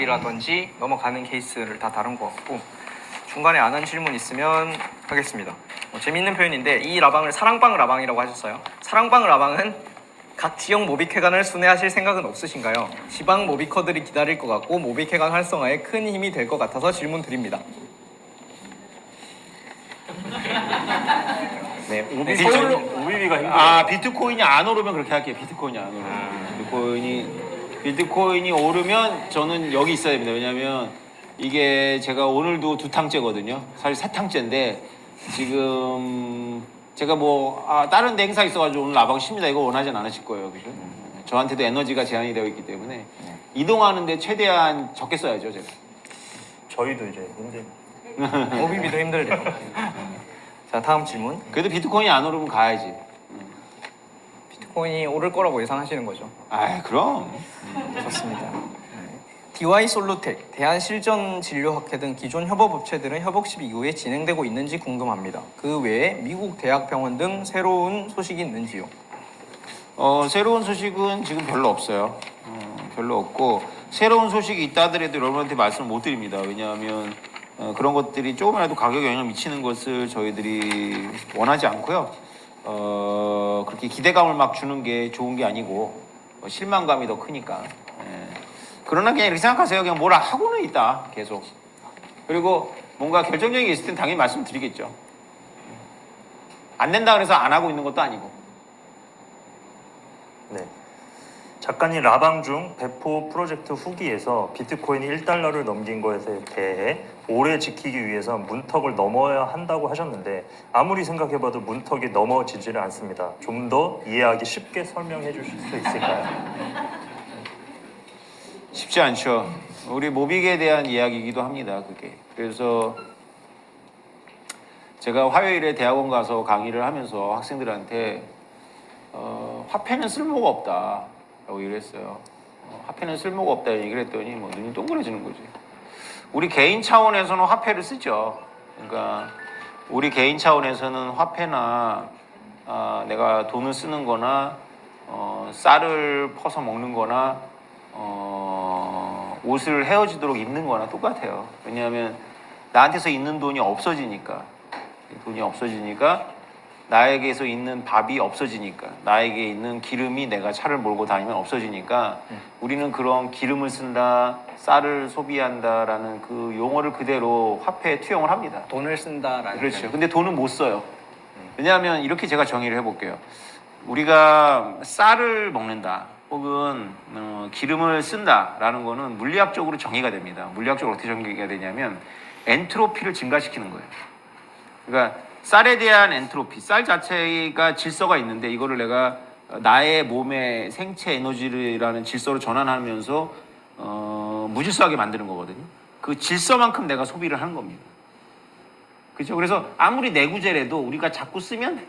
라든지 넘어가는 케이스를 다 다룬 것 같고 중간에 안 한 질문 있으면 하겠습니다. 재밌는 표현인데 이 라방을 사랑방 라방이라고 하셨어요. 사랑방 라방은 각 지역 모비회관을 순회하실 생각은 없으신가요? 지방 모비커들이 기다릴 것 같고 모비회관 활성화에 큰 힘이 될 것 같아서 질문 드립니다. 네, 오비비가 힘들어요. 아, 비트코인이 안 오르면 그렇게 할게요. 비트코인이 안 오르면. 비트코인이 오르면 저는 여기 있어야 됩니다. 왜냐면 이게 제가 오늘도 2탕째거든요. 사실 3탕째인데 지금 제가 다른 데 행사 있어가지고 오늘 라방 쉽니다. 이거 원하진 않으실 거예요. 그죠? 저한테도 에너지가 제한이 되어 있기 때문에 이동하는데 최대한 적게 써야죠, 제가. 저희도 이제 모비비도 힘들대요. 자, 다음 질문. 그래도 비트코인이 안 오르면 가야지. 비트코인이 오를 거라고 예상하시는 거죠? 아, 그럼. 좋습니다. DY 솔루텍, 대한실전진료학회 등 기존 협업업체들은 협업식 이후에 진행되고 있는지 궁금합니다. 그 외에 미국 대학병원 등 새로운 소식이 있는지요? 새로운 소식은 지금 별로 없어요. 별로 없고 새로운 소식이 있다 하더라도 여러분한테 말씀을 못 드립니다. 왜냐하면 그런 것들이 조금이라도 가격에 영향을 미치는 것을 저희들이 원하지 않고요. 그렇게 기대감을 막 주는 게 좋은 게 아니고 실망감이 더 크니까. 그러나 그냥 이렇게 생각하세요. 그냥 뭐라 하고는 있다 계속. 그리고 뭔가 결정적인 게 있을 땐 당연히 말씀드리겠죠. 안 된다 그래서 안 하고 있는 것도 아니고. 네. 작가님 라방 중 배포 프로젝트 후기에서 비트코인이 1달러를 넘긴 것에 대해 오래 지키기 위해서 문턱을 넘어야 한다고 하셨는데 아무리 생각해봐도 문턱이 넘어지지를 않습니다. 좀 더 이해하기 쉽게 설명해 주실 수 있을까요? 쉽지 않죠. 우리 모빅에 대한 이야기이기도 합니다. 그게. 그래서 제가 화요일에 대학원 가서 강의를 하면서 학생들한테 화폐는 쓸모가 없다 라고 얘기를 했어요. 화폐는 쓸모가 없다 얘기를 했더니 눈이 동그래지는 거지. 우리 개인 차원에서는 화폐를 쓰죠. 그러니까 우리 개인 차원에서는 화폐나 내가 돈을 쓰는 거나 쌀을 퍼서 먹는 거나 옷을 헤어지도록 입는 거나 똑같아요. 왜냐하면 나한테서 있는 돈이 없어지니까 나에게서 있는 밥이 없어지니까 나에게 있는 기름이 내가 차를 몰고 다니면 없어지니까 우리는 그런 기름을 쓴다, 쌀을 소비한다라는 그 용어를 그대로 화폐에 투영을 합니다. 돈을 쓴다라는. 그렇죠. 근데 돈은 못 써요. 왜냐하면 이렇게 제가 정의를 해볼게요. 우리가 쌀을 먹는다 혹은 기름을 쓴다라는 거는 물리학적으로 정의가 됩니다. 물리학적으로 어떻게 정의가 되냐면 엔트로피를 증가시키는 거예요. 그러니까 쌀에 대한 엔트로피, 쌀 자체가 질서가 있는데 이거를 내가 나의 몸의 생체 에너지라는 질서로 전환하면서 무질서하게 만드는 거거든요. 그 질서만큼 내가 소비를 하는 겁니다. 그렇죠? 그래서 아무리 내구재래도 우리가 자꾸 쓰면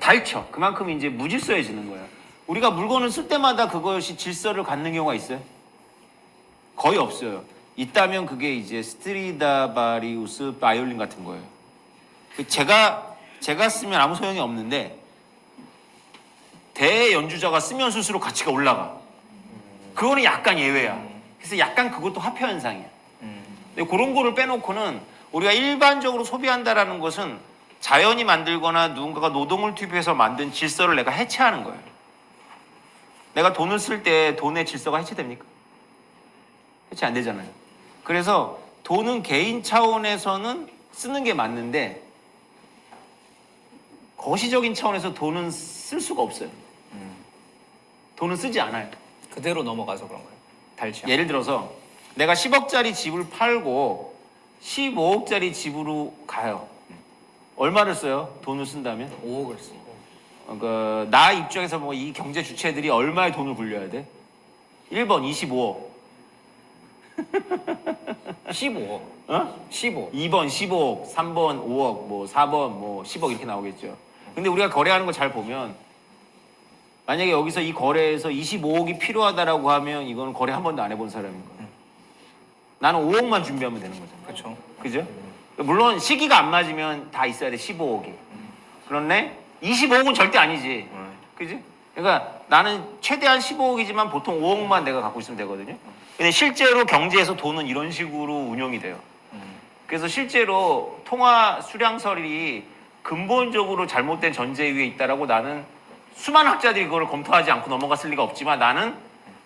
닳죠. 그만큼 이제 무질서해지는 거예요. 우리가 물건을 쓸 때마다 그것이 질서를 갖는 경우가 있어요? 거의 없어요. 있다면 그게 이제 스트리다바리우스 바이올린 같은 거예요. 제가 쓰면 아무 소용이 없는데 대연주자가 쓰면 쓸수록 가치가 올라가. 그거는 약간 예외야. 그래서 약간 그것도 화폐 현상이야. 근데 그런 거를 빼놓고는 우리가 일반적으로 소비한다라는 것은 자연이 만들거나 누군가가 노동을 투입해서 만든 질서를 내가 해체하는 거예요. 내가 돈을 쓸 때 돈의 질서가 해체됩니까? 해체 안 되잖아요. 그래서 돈은 개인 차원에서는 쓰는 게 맞는데 거시적인 차원에서 돈은 쓸 수가 없어요. 돈은 쓰지 않아요. 그대로 넘어가서 그런 거예요. 닳지 않아요. 예를 들어서 내가 10억짜리 집을 팔고 15억짜리 집으로 가요. 얼마를 써요? 돈을 쓴다면? 5억을 쓰고. 그러니까 나 입장에서 이 경제 주체들이 얼마의 돈을 굴려야 돼? 1번 25억. 15억. 15. 2번 15억, 3번 5억, 4번 10억 이렇게 나오겠죠. 근데 우리가 거래하는 거 잘 보면 만약에 여기서 이 거래에서 25억이 필요하다라고 하면 이거는 거래 한 번도 안 해본 사람인 거야. 나는 5억만 준비하면 되는 거잖아. 그렇죠. 그죠? 물론 시기가 안 맞으면 다 있어야 돼, 15억이. 그런데 25억은 절대 아니지. 그지? 그러니까 나는 최대한 15억이지만 보통 5억만 내가 갖고 있으면 되거든요. 근데 실제로 경제에서 돈은 이런 식으로 운용이 돼요. 그래서 실제로 통화 수량설이 근본적으로 잘못된 전제 위에 있다라고 나는 수많은 학자들이 그걸 검토하지 않고 넘어갔을 리가 없지만 나는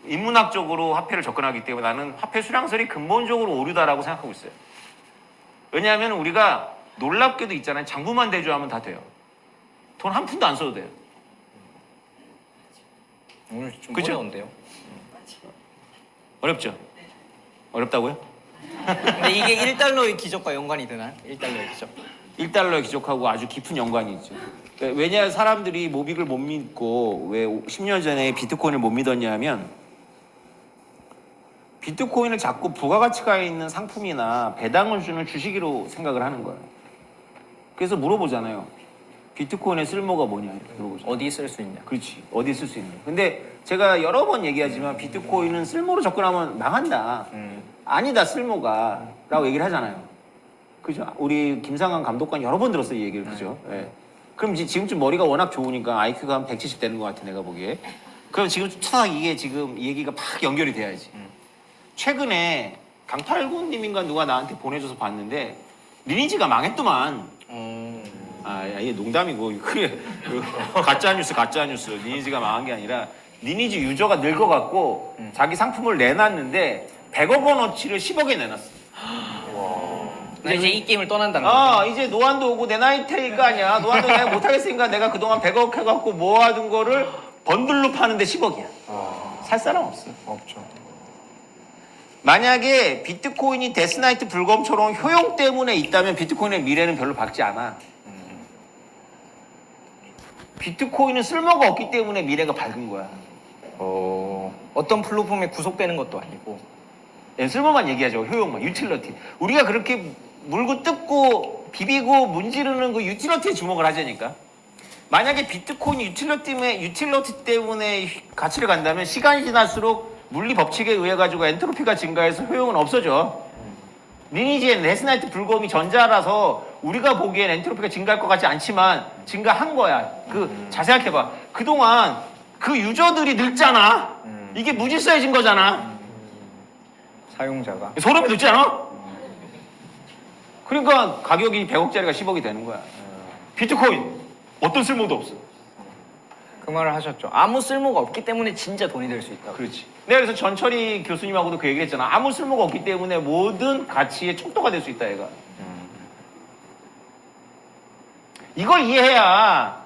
인문학적으로 화폐를 접근하기 때문에 나는 화폐 수량설이 근본적으로 오류다라고 생각하고 있어요. 왜냐하면 우리가 놀랍게도 있잖아요. 장부만 대조하면 다 돼요. 돈 한 푼도 안 써도 돼요. 오늘 좀 그죠? 어려운데요. 어렵죠? 어렵다고요? 근데 이게 1달러의 기적과 연관이 되나요? 1달러의 기적. 1달러의 기적하고 아주 깊은 연관이 있죠. 왜냐 사람들이 모빅을 못 믿고 왜 10년 전에 비트코인을 못 믿었냐 하면 비트코인을 자꾸 부가가치가 있는 상품이나 배당을 주는 주식으로 생각을 하는 거예요. 그래서 물어보잖아요. 비트코인의 쓸모가 뭐냐 물어보죠. 어디 쓸 수 있냐? 그렇지. 어디 쓸 수 있냐. 근데 제가 여러 번 얘기하지만 비트코인은 쓸모로 접근하면 망한다. 아니다 쓸모가 라고 얘기를 하잖아요. 그죠? 우리 김상환 감독관 여러 번 들었어요 이 얘기를. 그죠? 예. 그럼 지금쯤 머리가 워낙 좋으니까 IQ가 한 170 되는 것 같아 내가 보기에. 그럼 지금 차 이게 지금 이 얘기가 팍 연결이 돼야지. 최근에 강탈군님인가 누가 나한테 보내줘서 봤는데 리니지가 망했더만. 이게 농담이고 그래 가짜 뉴스 리니지가 망한 게 아니라 리니지 유저가 늙어갖고 자기 상품을 내놨는데 100억 원어치를 10억에 내놨어. 나 이제 이 게임을 떠난다는 거죠. 이제 노안도 오고 내 나이 테이가 아니야. 노안도 내가 못하겠으니까 내가 그동안 100억 해갖고 모아둔 거를 번들로 파는데 10억이야. 살 사람 없어. 없죠. 만약에 비트코인이 데스나이트 불검처럼 효용 때문에 있다면 비트코인의 미래는 별로 밝지 않아. 비트코인은 쓸모가 없기 때문에 미래가 밝은 거야. 어떤 플랫폼에 구속되는 것도 아니고. 쓸모만 얘기하죠. 효용만, 유틸러티. 우리가 그렇게 물고 뜯고 비비고 문지르는 그 유틸러티에 주목을 하자니까. 만약에 비트코인이 유틸러티 때문에 가치를 간다면 시간이 지날수록 물리 법칙에 의해 가지고 엔트로피가 증가해서 효용은 없어져. 리니지엔 데스나이트 불검이 전자라서 우리가 보기엔 엔트로피가 증가할 것 같지 않지만 증가한 거야. 잘 생각해봐. 그동안 그 유저들이 늙잖아. 이게 무질서해진 거잖아. 사용자가. 소름이 돋지 않아? 그러니까 가격이 100억짜리가 10억이 되는 거야. 비트코인 어떤 쓸모도 없어. 그 말을 하셨죠. 아무 쓸모가 없기 때문에 진짜 돈이 될 수 있다고. 그렇지. 내가 그래서 전철이 교수님하고도 그 얘기를 했잖아. 아무 쓸모가 없기 때문에 모든 가치의 척도가 될 수 있다 얘가. 이걸 이해해야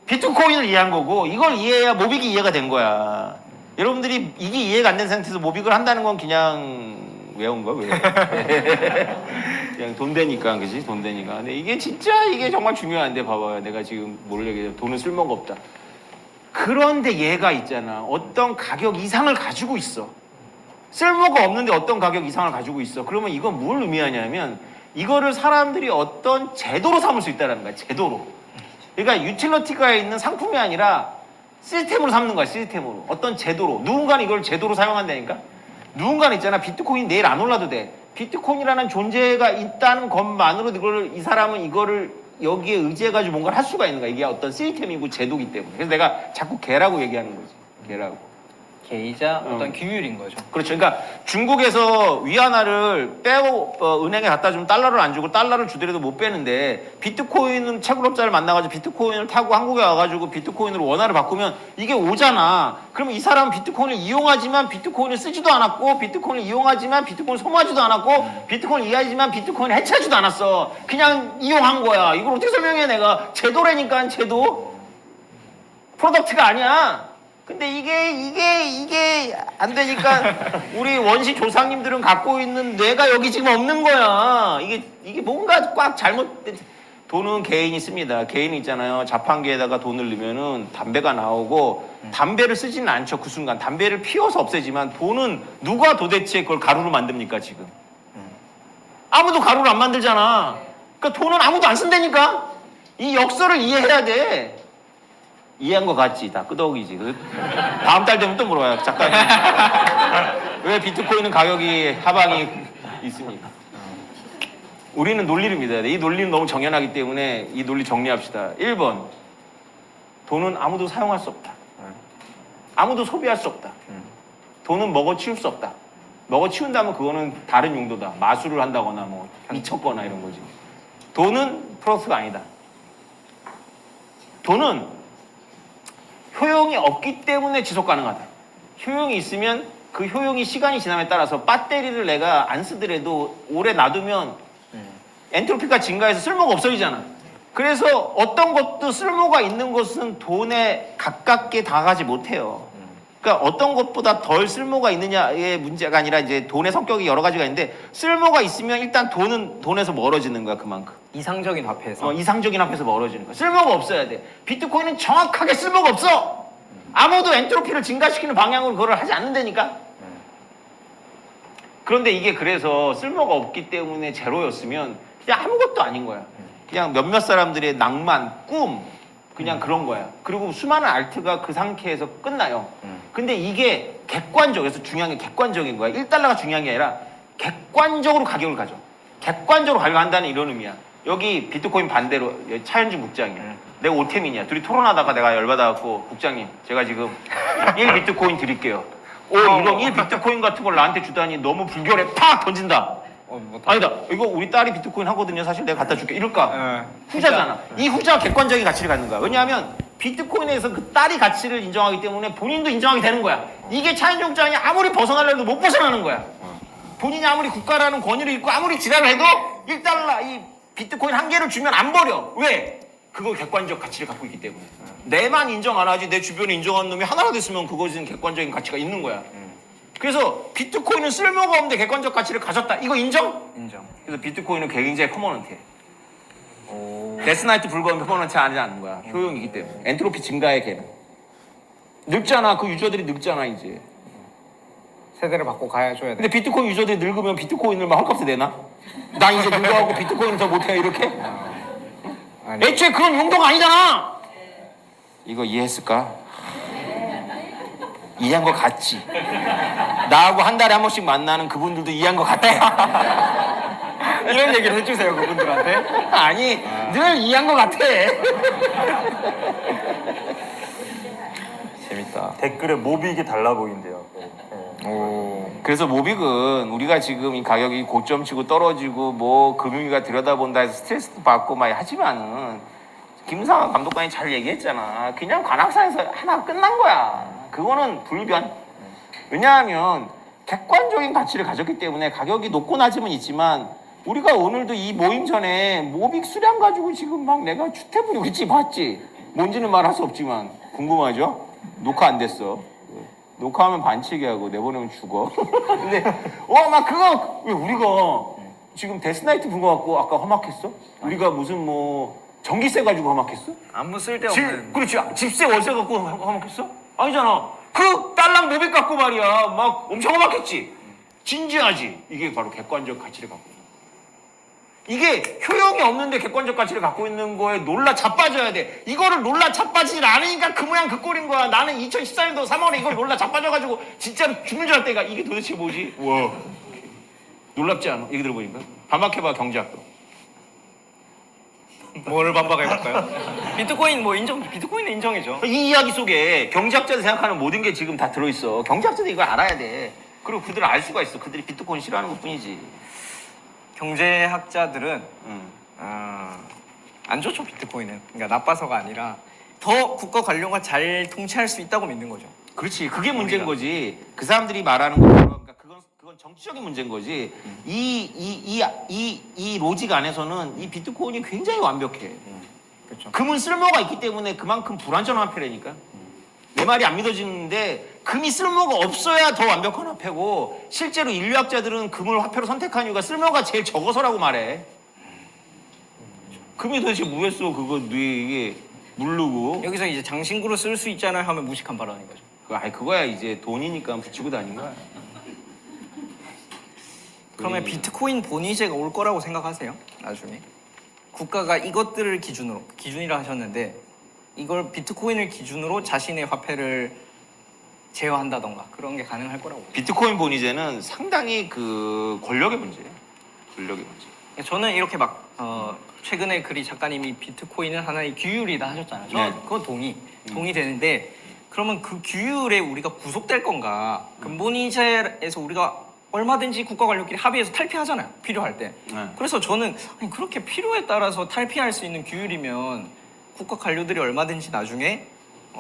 비트코인을 이해한 거고 이걸 이해해야 모빅이 이해가 된 거야. 여러분들이 이게 이해가 안 된 상태에서 모빅을 한다는 건 그냥 외운 거야 왜? 그냥 돈 되니까 그지? 돈 되니까. 근데 이게 진짜 이게 정말 중요한데 봐봐요. 내가 지금 뭘 얘기해? 돈은 쓸모가 없다. 그런데 얘가 있잖아. 어떤 가격 이상을 가지고 있어. 쓸모가 없는데 어떤 가격 이상을 가지고 있어. 그러면 이건 뭘 의미하냐면 이거를 사람들이 어떤 제도로 삼을 수 있다는 거야. 제도로. 그러니까 유틸러티가 있는 상품이 아니라 시스템으로 삼는 거야. 시스템으로. 어떤 제도로. 누군가는 이걸 제도로 사용한다니까. 누군가는 있잖아. 비트코인 내일 안 올라도 돼. 비트코인이라는 존재가 있다는 것만으로 이 사람은 이거를 여기에 의지해가지고 뭔가를 할 수가 있는 거야. 이게 어떤 시스템이고 제도기 때문에. 그래서 내가 자꾸 개라고 얘기하는 거지. 개라고. 계이자 어떤 규율인 거죠. 그렇죠. 그러니까 중국에서 위안화를 빼고 은행에 갖다 주면 달러를 안 주고 달러를 주더라도 못 빼는데 비트코인은 채굴업자를 만나가지고 비트코인을 타고 한국에 와가지고 비트코인으로 원화를 바꾸면 이게 오잖아. 그러면 이 사람은 비트코인을 이용하지만 비트코인을 쓰지도 않았고 비트코인을 이용하지만 비트코인을 소모하지도 않았고 비트코인을 이해하지만 비트코인을 해체하지도 않았어. 그냥 이용한 거야. 이걸 어떻게 설명해 내가. 제도라니까 제도. 프로덕트가 아니야. 근데 이게 안 되니까 우리 원시 조상님들은 갖고 있는 뇌가 여기 지금 없는 거야. 이게 뭔가 꽉 잘못된. 돈은 개인이 씁니다. 개인이 있잖아요. 자판기에다가 돈을 넣으면은 담배가 나오고 담배를 쓰지는 않죠. 그 순간 담배를 피워서 없애지만 돈은 누가 도대체 그걸 가루로 만듭니까 지금? 아무도 가루를 안 만들잖아. 그러니까 돈은 아무도 안 쓴다니까. 이 역설을 이해해야 돼. 이해한 거 같지? 다 끄덕이지. 다음 달 되면 또 물어봐요. 잠깐. 왜 비트코인은 가격이 하방이 있습니까? 우리는 논리를 믿어야 돼. 이 논리는 너무 정연하기 때문에 이 논리 정리합시다. 1번. 돈은 아무도 사용할 수 없다. 아무도 소비할 수 없다. 돈은 먹어 치울 수 없다. 먹어치운다면 그거는 다른 용도다. 마술을 한다거나 뭐 미쳤거나 이런 거지. 돈은 플러스가 아니다. 돈은 효용이 없기 때문에 지속 가능하다. 효용이 있으면 그 효용이 시간이 지남에 따라서 배터리를 내가 안 쓰더라도 오래 놔두면 엔트로피가 증가해서 쓸모가 없어지잖아. 그래서 어떤 것도 쓸모가 있는 것은 돈에 가깝게 다가가지 못해요. 그러니까 어떤 것보다 덜 쓸모가 있느냐의 문제가 아니라 이제 돈의 성격이 여러 가지가 있는데 쓸모가 있으면 일단 돈은 돈에서 멀어지는 거야 그만큼. 이상적인 화폐에서. 이상적인 앞에서 멀어지는 거야. 쓸모가 없어야 돼. 비트코인은 정확하게 쓸모가 없어. 아무도 엔트로피를 증가시키는 방향으로 그걸 하지 않는다니까. 그런데 이게 그래서 쓸모가 없기 때문에 제로였으면 그냥 아무것도 아닌 거야. 그냥 몇몇 사람들의 낭만, 꿈 그냥 그런 거야. 그리고 수많은 알트가 그 상태에서 끝나요. 근데 이게 객관적에서 중요한 게 객관적인 거야. 1달러가 중요한 게 아니라 객관적으로 가격을 가져. 객관적으로 가격한다는 이런 의미야. 여기 비트코인 반대로 차현준 국장이야. 내가 오태민이야. 둘이 토론하다가 내가 열받아갖고 국장님 제가 지금 1비트코인 드릴게요. 이런 1비트코인 같은 걸 나한테 주다니 너무 불결해. 팍 던진다. 아니다. 이거 우리 딸이 비트코인 하거든요. 사실 내가 갖다 줄게. 이럴까? 후자잖아. 이 후자가 객관적인 가치를 갖는 거야. 왜냐하면 비트코인에서 그 딸이 가치를 인정하기 때문에 본인도 인정하게 되는 거야. 이게 차현준 국장이 아무리 벗어나려도 못 벗어나는 거야. 본인이 아무리 국가라는 권위를 잃고 아무리 지랄을 해도 1달러 이 비트코인 한 개를 주면 안 버려. 왜? 그거 객관적 가치를 갖고 있기 때문에. 내만 인정 안 하지 내 주변에 인정하는 놈이 하나라도 있으면 그것은 객관적인 가치가 있는 거야. 그래서 비트코인은 쓸모가 없는데 객관적 가치를 가졌다. 이거 인정? 인정. 그래서 비트코인은 굉장히 퍼머넌트해. 데스나이트 불가면 퍼머넌트 하지 않는 거야. 효용이기 때문에. 엔트로피 증가의 개는. 늙잖아. 그 유저들이 늙잖아 이제. 세대를 바꿔 가야줘야 돼. 근데 비트코인 유저들이 늙으면 비트코인을 막 헐값에 내나? 나 이제 늙어가고 비트코인을 더 못해 이렇게? 아니. 애초에 그런 용도가 아니잖아. 이거 이해했을까? 이해한 거 같지? 나하고 한 달에 한 번씩 만나는 그분들도 이해한 거 같아. 이런 얘기를 해주세요 그분들한테. 아니 늘 이해한 거 같아. 재밌다. 댓글에 모빅이 달라 보인대요. 그래서 모빅은 우리가 지금 이 가격이 고점 치고 떨어지고 뭐 금융위가 들여다본다 해서 스트레스도 받고 막 하지만은 김상환 감독관이 잘 얘기했잖아. 그냥 관악산에서 하나 끝난 거야. 그거는 불변. 왜냐하면 객관적인 가치를 가졌기 때문에 가격이 높고 낮음은 있지만 우리가 오늘도 이 모임 전에 모빅 수량 가지고 지금 막 내가 추태 부리고 있지 봤지? 뭔지는 말할 수 없지만 궁금하죠? 녹화 안 됐어. 녹화하면 반칙이하고 내보내면 죽어. 근데 막 그거 왜 우리가 지금 데스나이트 본 거 갖고 아까 험악했어? 우리가 무슨 뭐 전기세 가지고 험악했어? 아무 쓸데없는. 그렇지. 집세 월세 갖고 험악했어? 아니잖아. 그 딸랑 모빅 갖고 말이야 막 엄청 험악했지. 진지하지. 이게 바로 객관적 가치를 갖고 있는 거야. 이게 효용이 없는데 객관적 가치를 갖고 있는 거에 놀라 자빠져야 돼. 이거를 놀라 자빠지질 않으니까 그 모양 그 꼴인 거야. 나는 2014년도 3월에 이걸 놀라 자빠져가지고 진짜로 죽는 줄 알았다니까. 이게 도대체 뭐지? 와 놀랍지 않아? 얘기 들어보니까 반박해봐 경제학도. 뭐를 반박해볼까요? 비트코인 뭐 인정. 비트코인은 인정이죠. 이 이야기 속에 경제학자들 생각하는 모든 게 지금 다 들어있어. 경제학자들이 이걸 알아야 돼. 그리고 그들을 알 수가 있어. 그들이 비트코인 싫어하는 것뿐이지. 경제학자들은 안 좋죠 비트코인은. 그러니까 나빠서가 아니라 더 국가 관료가 잘 통치할 수 있다고 믿는 거죠. 그렇지. 그게 문제인 거지. 그 사람들이 말하는 것처럼 그러니까 그건 정치적인 문제인 거지. 이 로직 안에서는 이 비트코인이 굉장히 완벽해. 그렇죠. 금은 쓸모가 있기 때문에 그만큼 불완전한 화폐라니까. 내 말이 안 믿어지는데 금이 쓸모가 없어야 더 완벽한 화폐고 실제로 인류학자들은 금을 화폐로 선택한 이유가 쓸모가 제일 적어서라고 말해. 금이 도대체 뭐했어? 그거 이게 물르고. 여기서 이제 장신구로 쓸 수 있잖아요 하면 무식한 발언인 거죠. 그거야 이제 돈이니까 붙이고 다닌 거야. 그러면 비트코인 본위제가 올 거라고 생각하세요? 나중에 국가가 이것들을 기준이라 하셨는데 이걸 비트코인을 기준으로 자신의 화폐를 제어한다던가 그런 게 가능할 거라고. 비트코인 본위제는 상당히 그 권력의 문제예요. 권력의 문제. 저는 이렇게 막 최근에 글이 작가님이 비트코인은 하나의 규율이다 하셨잖아요. 네. 그건 동의되는데 그러면 그 규율에 우리가 구속될 건가? 근본이제에서 우리가 얼마든지 국가 관료끼리 합의해서 탈피하잖아요. 필요할 때. 네. 그래서 저는 아니, 그렇게 필요에 따라서 탈피할 수 있는 규율이면 국가 관료들이 얼마든지 나중에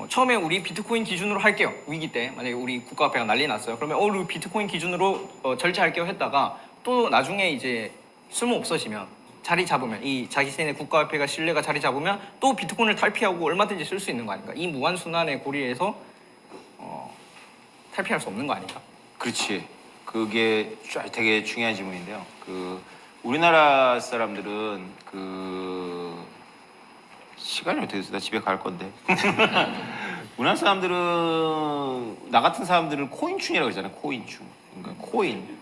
처음에 우리 비트코인 기준으로 할게요. 위기 때 만약에 우리 국가화폐가 난리 났어요. 그러면 우리 비트코인 기준으로 절차할게요 했다가 또 나중에 이제 쓸모 없어지면 자리 잡으면 이 자기네 국가화폐가 신뢰가 자리 잡으면 또 비트코인을 탈피하고 얼마든지 쓸 수 있는 거 아닌가? 이 무한 순환의 고리에서 탈피할 수 없는 거 아닌가? 그렇지. 그게 되게 중요한 질문인데요. 우리나라 사람들은 시간이 어떻게 돼서 나 집에 갈 건데. 우리나라 사람들은 나 같은 사람들을 코인충이라고 그러잖아요. 코인충. 그러니까 코인.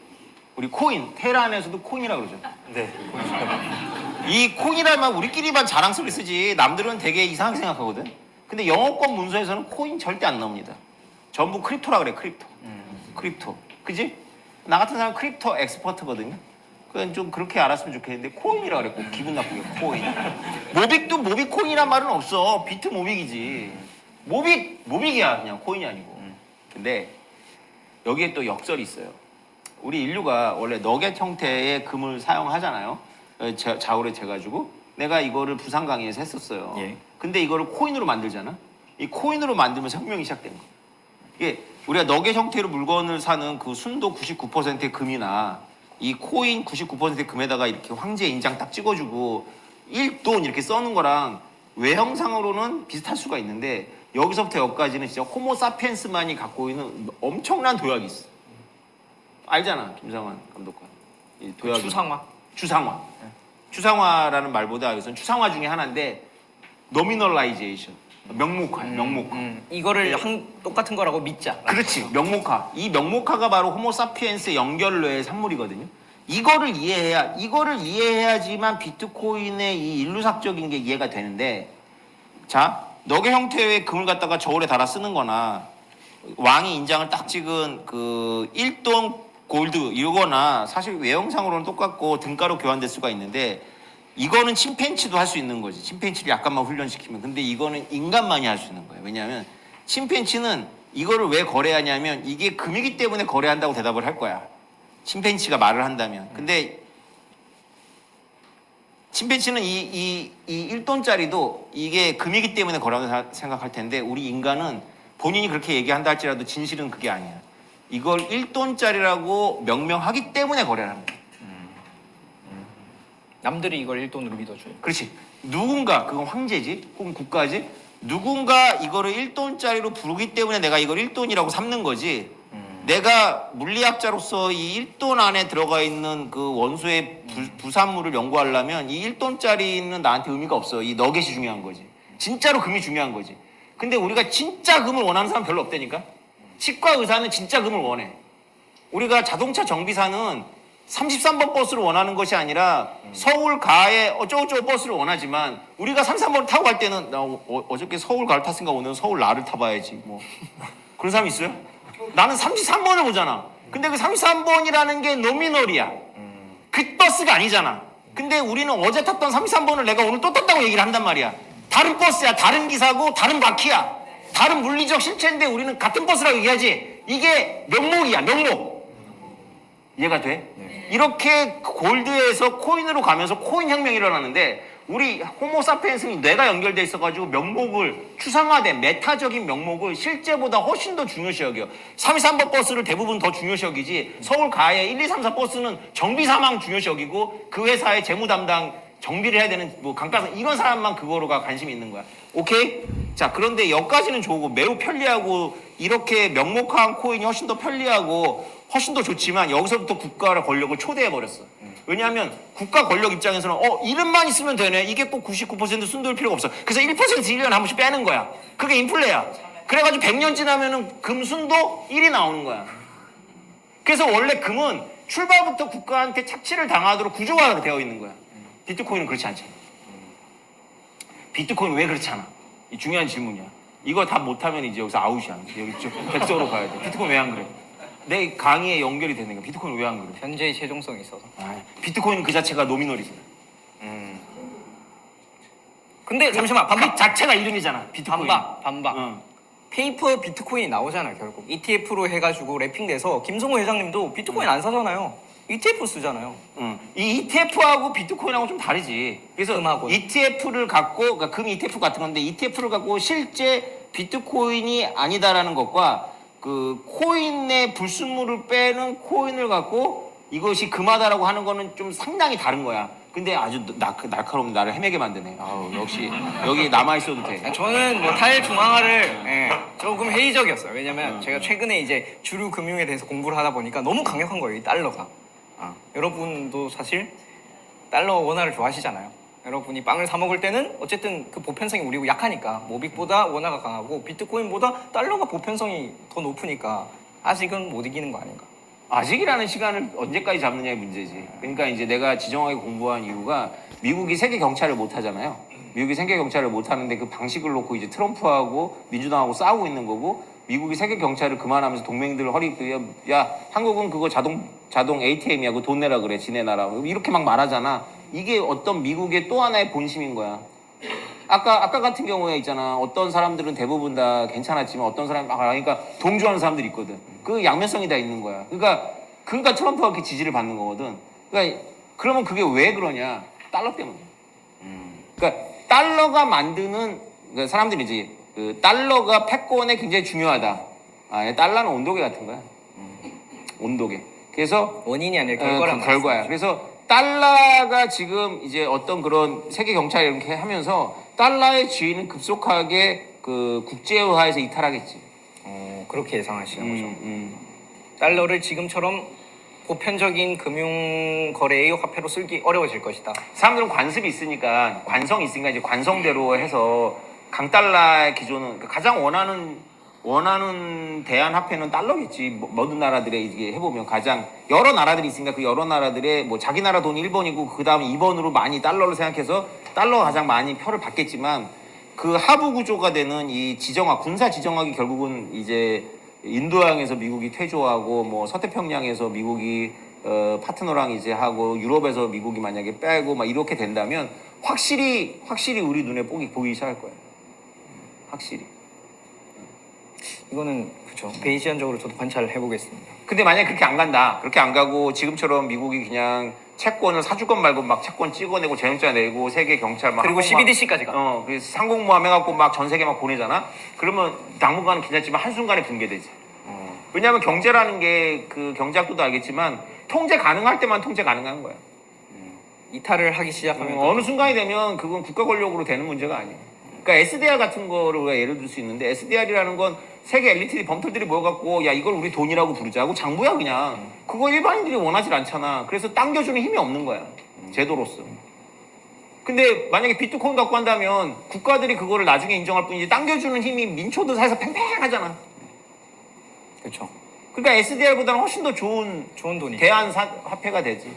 우리 코인 테란에서도 코인이라고 그러죠. 네. 이 코인이라면 우리끼리만 자랑스럽게 쓰지 남들은 되게 이상하게 생각하거든. 근데 영어권 문서에서는 코인 절대 안 나옵니다. 전부 크립토라 그래. 크립토. 크립토. 그지? 나 같은 사람은 크립토 엑스퍼트거든요. 그건 좀 그렇게 알았으면 좋겠는데 코인이라 그래. 꼭 기분 나쁘게 코인. 모빅도 모빅코인이란 말은 없어. 비트 모빅이지. 모빅이야 그냥 코인이 아니고. 근데 여기에 또 역설이 있어요. 우리 인류가 원래 너겟 형태의 금을 사용하잖아요. 자울에 재가지고 내가 이거를 부산 강의에서 했었어요. 예. 근데 이거를 코인으로 만들잖아. 이 코인으로 만들면서 혁명이 시작된 거. 이게 우리가 너겟 형태로 물건을 사는 그 순도 99%의 금이나 이 코인 99%의 금에다가 이렇게 황제 인장 딱 찍어주고 1돈 이렇게 써는 거랑 외형상으로는 비슷할 수가 있는데 여기서부터 여기까지는 진짜 호모사피엔스만이 갖고 있는 엄청난 도약이 있어. 알잖아, 김상환 감독관. 이 도약이. 추상화. 추상화라는 말보다 여기서는 추상화 중에 하나인데 노미널라이제이션. 명목화. 이거를 똑같은 거라고 믿자. 그렇지. 명목화. 이 명목화가 바로 호모사피엔스의 연결로의 산물이거든요. 이거를 이해해야지만 비트코인의 이 인류학적인 게 이해가 되는데, 자, 너겟 형태의 금을 갖다가 저울에 달아 쓰는 거나 왕이 인장을 딱 찍은 그 1돈 골드 이거나 사실 외형상으로는 똑같고 등가로 교환될 수가 있는데 이거는 침팬치도 할 수 있는 거지. 침팬치를 약간만 훈련시키면. 근데 이거는 인간만이 할 수 있는 거예요. 왜냐하면 침팬치는 이거를 왜 거래하냐면 이게 금이기 때문에 거래한다고 대답을 할 거야. 침팬치가 말을 한다면. 근데 침팬치는 이 1돈짜리도 이게 금이기 때문에 거래한다고 생각할 텐데 우리 인간은 본인이 그렇게 얘기한다 할지라도 진실은 그게 아니야. 이걸 1돈짜리라고 명명하기 때문에 거래를 합니다. 남들이 이걸 1돈으로 믿어줘요. 그렇지. 누군가, 그건 황제지, 혹은 국가지. 누군가 이거를 1돈짜리로 부르기 때문에 내가 이걸 1돈이라고 삼는 거지. 내가 물리학자로서 이 1돈 안에 들어가 있는 그 원소의 부산물을 연구하려면 이 1돈짜리는 나한테 의미가 없어. 이 너겟이 중요한 거지. 진짜로 금이 중요한 거지. 근데 우리가 진짜 금을 원하는 사람 별로 없다니까? 치과 의사는 진짜 금을 원해. 우리가 자동차 정비사는 33번 버스를 원하는 것이 아니라 서울 가에 어쩌고저쩌고 버스를 원하지만 우리가 33번을 타고 갈 때는 나 어저께 서울 가를 탔으니까 오늘 서울 나를 타봐야지 뭐 그런 사람 있어요? 나는 33번을 보잖아. 근데 그 33번이라는 게 노미널이야. 그 버스가 아니잖아. 근데 우리는 어제 탔던 33번을 내가 오늘 또 탔다고 얘기를 한단 말이야. 다른 버스야. 다른 기사고 다른 바퀴야. 다른 물리적 실체인데 우리는 같은 버스라고 얘기하지. 이게 명목이야. 명목. 이해가 돼? 이렇게 골드에서 코인으로 가면서 코인 혁명이 일어나는데 우리 호모사피엔스는 뇌가 연결돼 있어가지고 명목을 추상화된 메타적인 명목을 실제보다 훨씬 더 중요시 여겨요. 33번 버스를 대부분 더 중요시 여기지 서울 가에 1, 2, 3, 4 버스는 정비 사망 중요시 여기고 그 회사의 재무 담당 정비를 해야 되는 뭐 강가상 이런 사람만 그거로가 관심이 있는 거야. 오케이? 자, 그런데 여기까지는 좋고 매우 편리하고 이렇게 명목화한 코인이 훨씬 더 편리하고 훨씬 더 좋지만 여기서부터 국가의 권력을 초대해버렸어. 왜냐하면 국가 권력 입장에서는 이름만 있으면 되네. 이게 꼭 99% 순도일 필요가 없어. 그래서 1% 1년에 한 번씩 빼는 거야. 그게 인플레야. 그래가지고 100년 지나면은 금 순도 1이 나오는 거야. 그래서 원래 금은 출발부터 국가한테 착취를 당하도록 구조화가 되어 있는 거야. 비트코인은 그렇지 않잖아. 비트코인 왜 그렇지 않아? 이 중요한 질문이야. 이거 다 못하면 이제 여기서 아웃이야. 여기 좀 백서로 가야 돼. 비트코인 왜 안 그래? 내 강의에 연결이 되는 거야. 비트코인 왜 안 그래? 현재의 최종성이 있어서. 비트코인은 그 자체가 노미널이잖아. 근데 잠시만 그 자체가 이름이잖아. 비트코인. 반박. 페이퍼 비트코인이 나오잖아요. 결국 ETF로 해가지고 래핑돼서 김성호 회장님도 비트코인 안 사잖아요. ETF 쓰잖아요. 이 ETF하고 비트코인하고 좀 다르지. 그래서 금하고는. ETF를 갖고, 그러니까 금 ETF 같은 건데 ETF를 갖고 실제 비트코인이 아니다라는 것과 그 코인의 불순물을 빼는 코인을 갖고 이것이 금하다라고 하는 거는 좀 상당히 다른 거야. 근데 아주 날카로운 나를 헤매게 만드네. 아우, 역시 여기 남아 있어도 돼. 저는 뭐 탈중앙화를 조금 회의적이었어요. 왜냐면 제가 최근에 이제 주류 금융에 대해서 공부를 하다 보니까 너무 강력한 거예요, 이 달러가. 여러분도 사실 달러 원화를 좋아하시잖아요. 여러분이 빵을 사 먹을 때는 어쨌든 그 보편성이 우리 약하니까 모빅보다 원화가 강하고 비트코인보다 달러가 보편성이 더 높으니까 아직은 못 이기는 거 아닌가. 아직이라는 시간을 언제까지 잡느냐의 문제지. 그러니까 이제 내가 지정하게 공부한 이유가 미국이 세계 경찰을 못 하잖아요. 미국이 세계 경찰을 못 하는데 그 방식을 놓고 이제 트럼프하고 민주당하고 싸우고 있는 거고 미국이 세계 경찰을 그만하면서 동맹들 허리 야 한국은 그거 자동 ATM이야. 그거 돈 내라 그래. 지네 나라. 이렇게 막 말하잖아. 이게 어떤 미국의 또 하나의 본심인 거야. 아까 같은 경우에 있잖아. 어떤 사람들은 대부분 다 괜찮았지만 어떤 사람이 막 그러니까 동조하는 사람들이 있거든. 그 양면성이 다 있는 거야. 그러니까 트럼프가 그렇게 지지를 받는 거거든. 그러니까 그러면 그게 왜 그러냐? 달러 때문에. 그러니까 달러가 만드는 그러니까 사람들이 이제 그 달러가 패권에 굉장히 중요하다. 달러는 온도계 같은 거야. 온도계. 그래서 원인이 아니라 결과란 그 결과야. 그래서 달러가 지금 이제 어떤 그런 세계 경찰 이렇게 하면서 달러의 지위는 급속하게 그 국제화에서 이탈하겠지. 그렇게 예상하시는 거죠. 달러를 지금처럼 보편적인 금융 거래의 화폐로 쓰기 어려워질 것이다. 사람들은 관습이 있으니까 관성이 있으니까 이제 관성대로 해서 강달러의 기조는 가장 원하는 대안 화폐는 달러겠지. 모든 나라들의 이게 해보면 가장 여러 나라들이 있으니까 그 여러 나라들의 뭐 자기 나라 돈이 1번이고 그 다음 2번으로 많이 달러를 생각해서 달러가 가장 많이 표를 받겠지만 그 하부 구조가 되는 이 지정학 군사 지정학이 결국은 이제 인도양에서 미국이 퇴조하고 뭐 서태평양에서 미국이 파트너랑 이제 하고 유럽에서 미국이 만약에 빼고 막 이렇게 된다면 확실히 우리 눈에 보기 시작할 거예요. 확실히. 이거는 그렇죠. 베이지안적으로 저도 관찰을 해보겠습니다. 근데 만약에 그렇게 안 간다. 그렇게 안 가고 지금처럼 미국이 그냥 채권을 사주건 말고 막 채권 찍어내고 재정자 내고 세계 경찰 막 그리고 CBDC까지 가. 그래서 상공모함 해갖고 막 전 세계 막 보내잖아. 그러면 당분간은 괜찮지만 한순간에 붕괴되지. 왜냐하면 경제라는 게 그 경제학도도 알겠지만 통제 가능할 때만 통제 가능한 거야. 이탈을 하기 시작하면 어느 순간이 되면 그건 국가 권력으로 되는 문제가 아니에요. 그러니까 SDR 같은 거를 우리가 예를 들 수 있는데 SDR이라는 건 세계 엘리트들이 범털들이 모여갖고 야 이걸 우리 돈이라고 부르자 하고 장부야 그냥. 그거 일반인들이 원하지 않잖아. 그래서 당겨주는 힘이 없는 거야. 제도로서. 근데 만약에 비트코인 갖고 한다면 국가들이 그거를 나중에 인정할 뿐이지 당겨주는 힘이 민초도 사에서 팽팽하잖아. 그렇죠. 그러니까 SDR보다는 훨씬 더 좋은 돈이. 대안 화폐가 되지.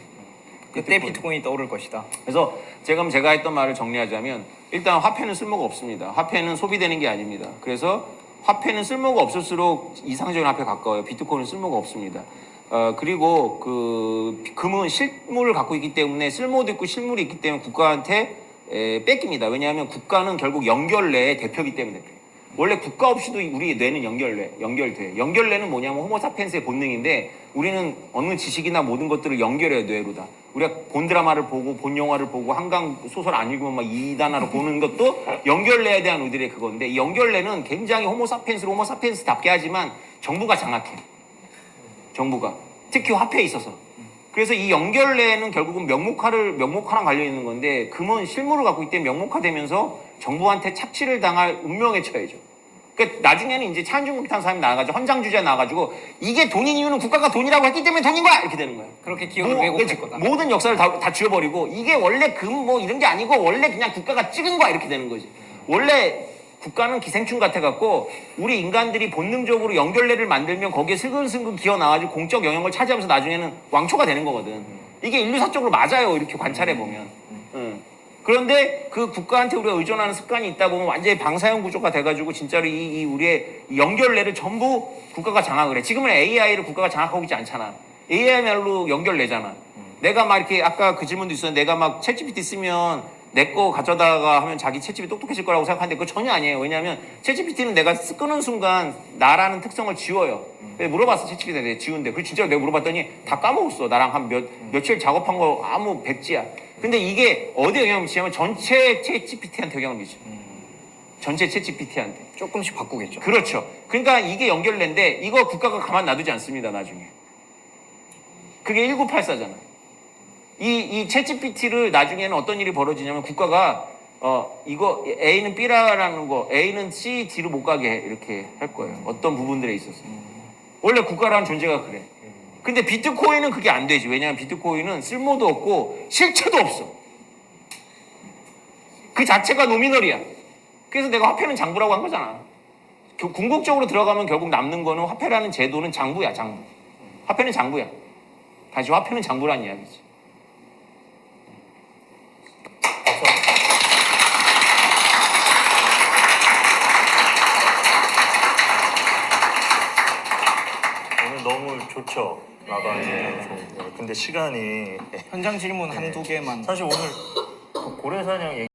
그때 비트코인이 떠오를 것이다. 그래서 제가 했던 말을 정리하자면 일단 화폐는 쓸모가 없습니다. 화폐는 소비되는 게 아닙니다. 그래서 화폐는 쓸모가 없을수록 이상적인 화폐에 가까워요. 비트코인은 쓸모가 없습니다. 그리고 그 금은 실물을 갖고 있기 때문에 쓸모도 있고 실물이 있기 때문에 국가한테 뺏깁니다. 왜냐하면 국가는 결국 연결례의 대표이기 때문에 그래요. 원래 국가 없이도 우리 뇌는 연결돼. 연결례는 뭐냐면 호모사피엔스의 본능인데 우리는 어느 지식이나 모든 것들을 연결해요, 뇌로다. 우리가 본 드라마를 보고 본 영화를 보고 한강 소설 안 읽으면 막 2단화로 보는 것도 연결례에 대한 우리들의 그건데 이 연결례는 굉장히 호모사피엔스로 호모사피엔스답게 하지만 정부가 장악해. 정부가. 특히 화폐에 있어서. 그래서 이 연결례는 결국은 명목화랑 관련 있는 건데 금은 실물을 갖고 있기 때문에 명목화되면서 정부한테 착취를 당할 운명에 처해져. 그러니까 나중에는 이제 차은중국탄 사람이 나와가지고 헌장주자 나와가지고 이게 돈인 이유는 국가가 돈이라고 했기 때문에 돈인 거야 이렇게 되는 거예요. 그렇게 기억을 왜곡할 거다. 모든 역사를 다 지워버리고 이게 원래 금 뭐 이런 게 아니고 원래 그냥 국가가 찍은 거야 이렇게 되는 거지. 원래 국가는 기생충 같아갖고 우리 인간들이 본능적으로 연결례를 만들면 거기에 슬근슬근 기어 나와가지고 공적 영역을 차지하면서 나중에는 왕초가 되는 거거든. 이게 인류사적으로 맞아요 이렇게 관찰해 보면. 그런데 그 국가한테 우리가 의존하는 습관이 있다 보면 완전히 방사형 구조가 돼가지고 진짜로 이 우리의 연결례를 전부 국가가 장악을 해. 지금은 AI를 국가가 장악하고 있지 않잖아. AI야말로 연결례잖아. 내가 막 이렇게 아까 그 질문도 있었는데 내가 막 챗GPT 쓰면 내 거 가져다가 하면 자기 챗GPT 똑똑해질 거라고 생각하는데 그거 전혀 아니에요. 왜냐하면 챗GPT는 내가 끄는 순간 나라는 특성을 지워요. 물어봤어 챗GPT한테 내가 지운데 그리고 진짜로 내가 물어봤더니 다 까먹었어. 나랑 한 며칠 작업한 거 아무 백지야. 근데 이게 어디에 영향을 미치냐면 전체 챗GPT한테 영향을 미쳐. 전체 챗GPT한테. 조금씩 바꾸겠죠. 그렇죠. 그러니까 이게 연결된데 이거 국가가 가만 놔두지 않습니다. 나중에. 그게 1984잖아. 이 챗GPT를 나중에는 어떤 일이 벌어지냐면 국가가 이거 A는 B라는 거 A는 C, D로 못 가게 이렇게 할 거예요. 어떤 부분들에 있어서. 원래 국가라는 존재가 그래. 근데 비트코인은 그게 안 되지. 왜냐하면 비트코인은 쓸모도 없고 실체도 없어. 그 자체가 노미널이야. 그래서 내가 화폐는 장부라고 한 거잖아. 궁극적으로 들어가면 결국 남는 거는 화폐라는 제도는 장부야, 장부. 화폐는 장부야. 다시 화폐는 장부란 이야기지. 오늘 너무 좋죠. 라방이. 근데 시간이 현장 질문 한두 개만. 사실 오늘 고래사냥